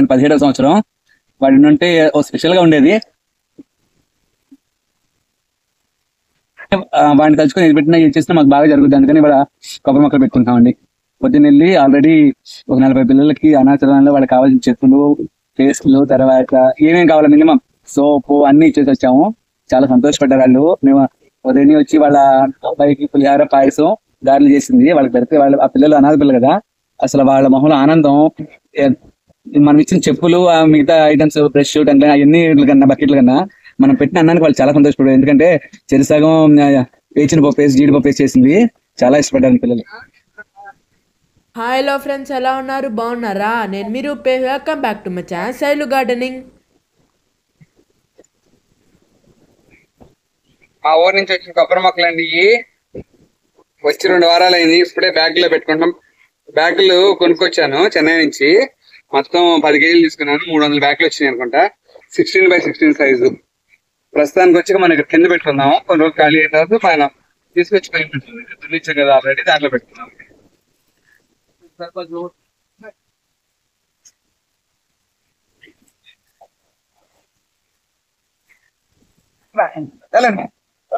నేను 17వ సంవత్సరం. వాడి ఉంటే ఓ స్పెషల్ గా ఉండేది. వాడిని తలుచుకొని ఇది పెట్టినా ఇది చేసినా మాకు బాగా జరుగుతుంది. అందుకని ఇక్కడ కొబ్బరి మొక్కలు పెట్టుకుంటామండి. పొద్దున్న వెళ్ళి ఆల్రెడీ ఒక 40 పిల్లలకి అనాథాలయంలో వాళ్ళకి కావాల్సిన చెప్పులు, పేస్టులు, తర్వాత ఏమేమి కావాలో మినిమం సోపు అన్ని ఇచ్చేసి వచ్చాము. చాలా సంతోషపడ్డారు వాళ్ళు. మేము ఉదయం వచ్చి వాళ్ళ అబ్బాయికి పులిహార పాయసం గారెలు చేసింది వాళ్ళకి పెడితే, వాళ్ళు ఆ పిల్లలు అనాథ పిల్లలు కదా, అసలు వాళ్ళ మొహంలో ఆనందం. మనం ఇచ్చిన చెప్పులు, మిగతా ఐటమ్స్, బ్రష్, టంగ్ అవన్నీ కన్నా బకెట్ల కన్నా మనం పెట్టిన అన్నానికి వాళ్ళు చాలా సంతోషపడ్డారు. ఎందుకంటే చెరిసగం వేచిన పప్పేసి జీడిపప్పేసి చేసింది. చాలా ఇష్టపడ్డారు పిల్లలు. హాయ్ హలో ఫ్రెండ్స్, ఎలా ఉన్నారు? బాగున్నారా? నేను మీరు welcome back to my channel Shailu gardening. మా ఊరు నుంచి వచ్చిన కొబ్బరి మొక్కలు అండి. వచ్చి 2 వారాలు అయింది. ఇప్పుడే బ్యాగులో పెట్టుకుంటాం. బ్యాగులు కొనుక్కొచ్చాను చెన్నై నుంచి. మొత్తం 10 కేజీలు తీసుకున్నాను. 300 బ్యాగులు వచ్చినాయి అనుకుంటా. 16x16 size. ప్రస్తుతానికి వచ్చి మనం ఇక్కడ కింద పెట్టుకుందాము. కొన్ని రోజులు ఖాళీ అయిన తర్వాత పైన తీసుకొచ్చి పైన పెట్టుకుందాం. దున్నిచ్చాం కదా ఆల్రెడీ, దాంట్లో పెట్టుకుందాం.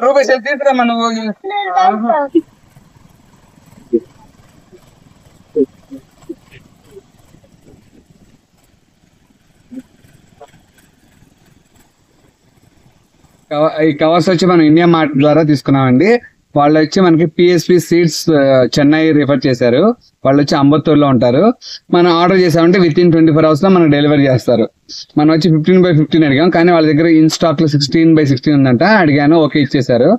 రూపాయి తీసుకురామ్మా నువ్వు. ఈ కవర్స్ వచ్చి మనం ఇండియా మార్ట్ ద్వారా తీసుకున్నామండి. వాళ్ళు వచ్చి మనకి PSP సీడ్స్ చెన్నై రిఫర్ చేశారు. వాళ్ళు వచ్చి అంబత్తూరులో ఉంటారు. మనం ఆర్డర్ చేసామంటే విత్-ఇన్ 24 hours లో మనకు డెలివరీ చేస్తారు. మనం వచ్చి 15x15 అడిగాం, కానీ వాళ్ళ దగ్గర ఇన్ స్టాక్ లో 16x16 ఉందంట. అడిగాను, ఓకే ఇచ్చేసారు.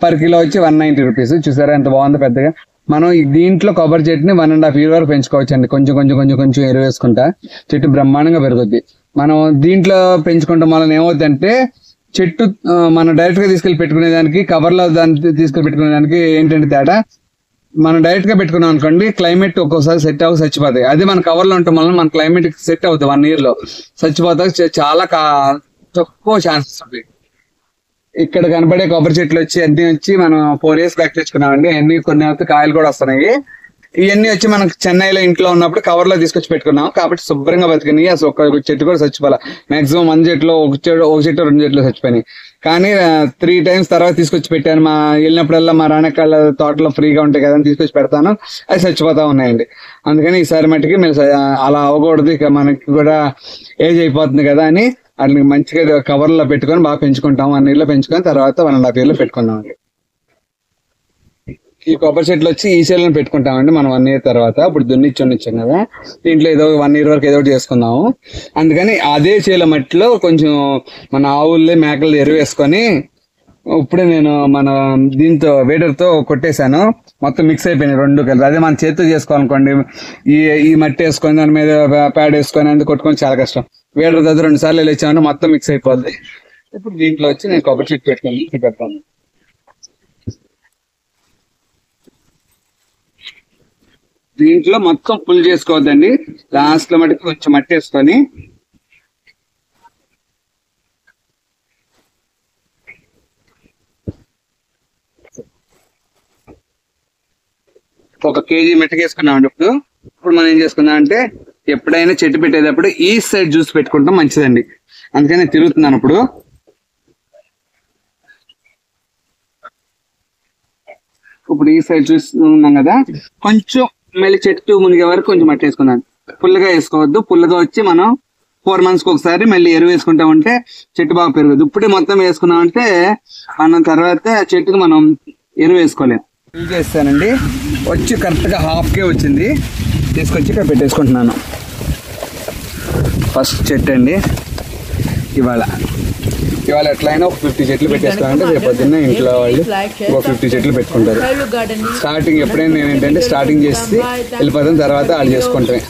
పర్ కిలో వచ్చి 190 రూపీస్. చూసారా ఎంత బాగుందో పెద్దగా. మనం దీంట్లో కొబ్బరి చెట్టుని 1.5 year వరకు పెంచుకోవచ్చు అండి. కొంచెం కొంచెం కొంచెం కొంచెం ఎరువు వేసుకుంటా చెట్టు బ్రహ్మాండంగా పెరుగుద్ది. మనం దీంట్లో పెంచుకుంటాం వల్ల ఏమవుతుందంటే చెట్టు మనం డైరెక్ట్ గా తీసుకెళ్లి పెట్టుకునే దానికి, కవర్ లో దాన్ని తీసుకెళ్లి పెట్టుకునే దానికి ఏంటంటే తేడా, మనం డైరెక్ట్ గా పెట్టుకున్నాం అనుకోండి క్లైమేట్ ఒక్కోసారి సెట్ అవ్వ చచ్చిపోతాయి. అది మన కవర్ లో ఉండటం వల్ల మన క్లైమేట్ సెట్ అవుతుంది. 1 year లో చచ్చిపోతాయి. చాలా తక్కువ ఛాన్సెస్ ఉంటాయి. ఇక్కడ కనపడే కొబ్బరి చెట్లు వచ్చి అన్ని వచ్చి మనం 4 years బ్యాక్ తెచ్చుకున్నామండి. అన్ని కొన్ని కాయలు కూడా వస్తున్నాయి. ఇవన్నీ వచ్చి మనకు చెన్నైలో ఇంట్లో ఉన్నప్పుడు కవర్ లో తీసుకొచ్చి పెట్టుకున్నాం కాబట్టి శుభ్రంగా బతికినాయి. అసలు ఒక చెట్టు కూడా చచ్చిపోలే. మాక్సిమం 1 చెట్లు, ఒక చెట్టు 2 చెట్లు చచ్చిపోయినాయి. కానీ 3 times తర్వాత తీసుకొచ్చి పెట్టాను. మా వెళ్ళినప్పుడల్లా మా రాణకాళ్ళ తోటలో ఫ్రీగా ఉంటాయి కదా అని తీసుకొచ్చి పెడతాను, అవి చచ్చిపోతా ఉన్నాయండి. అందుకని ఈసారి మట్టికి మీరు అలా అవ్వకూడదు, ఇక మనకి కూడా ఏజ్ అయిపోతుంది కదా అని వాటిని మంచిగా కవర్ లో పెట్టుకొని బాగా పెంచుకుంటాం. 1 year లో పెంచుకొని తర్వాత 1.5 year లో పెట్టుకున్నాం అండి. ఈ కొబ్బరి చెట్లు వచ్చి ఈ చేలను పెట్టుకుంటామండి మనం 1 year తర్వాత. ఇప్పుడు దున్నిచ్చాం కదా, దీంట్లో ఏదో 1 year వరకు ఏదో చేసుకుందాము. అందుకని అదే చేల మట్టిలో కొంచెం మన ఆవుల్ని మేకలు ఎరువు వేసుకొని ఇప్పుడే నేను మన దీంతో వేడర్తో కొట్టేశాను. మొత్తం మిక్స్ అయిపోయినాయి 2 కలిసి. అదే మన చేతితో చేసుకోవాలనుకోండి, ఈ మట్టి వేసుకొని దాని మీద ప్యాడ్ వేసుకొని అందుకు కొట్టుకొని చాలా కష్టం. వేడర్ దగ్గర 2 సార్లు వెళ్ళొచ్చామంటే మొత్తం మిక్స్ అయిపోద్ది. ఇప్పుడు దీంట్లో వచ్చి నేను కొబ్బరి చెట్టు పెడతాను. దీంట్లో మొత్తం ఫుల్ చేసుకోవద్దండి. లాస్ట్ లో మటుకు కొంచెం మట్టి వేసుకొని ఒక కేజీ మట్టికి వేసుకున్నామండి. ఇప్పుడు మనం ఏం చేసుకున్నాం అంటే ఎప్పుడైనా చెట్టు పెట్టేటప్పుడు ఈ సైడ్ జ్యూస్ పెట్టుకుంటాం మంచిదండి. అందుకని తిరుగుతున్నాను. ఇప్పుడు ఈ సైడ్ చూస్తున్నాం కదా, కొంచెం మళ్ళీ చెట్టు మునిగే వరకు కొంచెం మట్టి వేసుకున్నాను. పుల్లగా వేసుకోవద్దు. పుల్లగా వచ్చి మనం 4 months ఒకసారి మళ్ళీ ఎరువు వేసుకుంటా ఉంటే చెట్టు బాగా పెరగదు. ఇప్పుడే మొత్తం వేసుకున్నామంటే మనం తర్వాత చెట్టుకు మనం ఎరువు వేసుకోలేము. ఫుల్ చేస్తానండి. వచ్చి కరెక్ట్గా 1/2 వచ్చింది. తీసుకొచ్చి ఇక్కడ పెట్టేసుకుంటున్నాను. ఫస్ట్ చెట్టు అండి. ఇవాళ ఎట్లయినా ఒక 50 చెట్లు పెట్టేసుకోవాలంటే రేపు పొద్దున్న ఇంట్లో వాళ్ళు ఒక 50 చెట్లు పెట్టుకుంటారు. స్టార్టింగ్ ఎప్పుడైనా నేను ఏంటంటే స్టార్టింగ్ చేసి వెళ్ళిపోతాను, తర్వాత వాళ్ళు చేసుకుంటాను.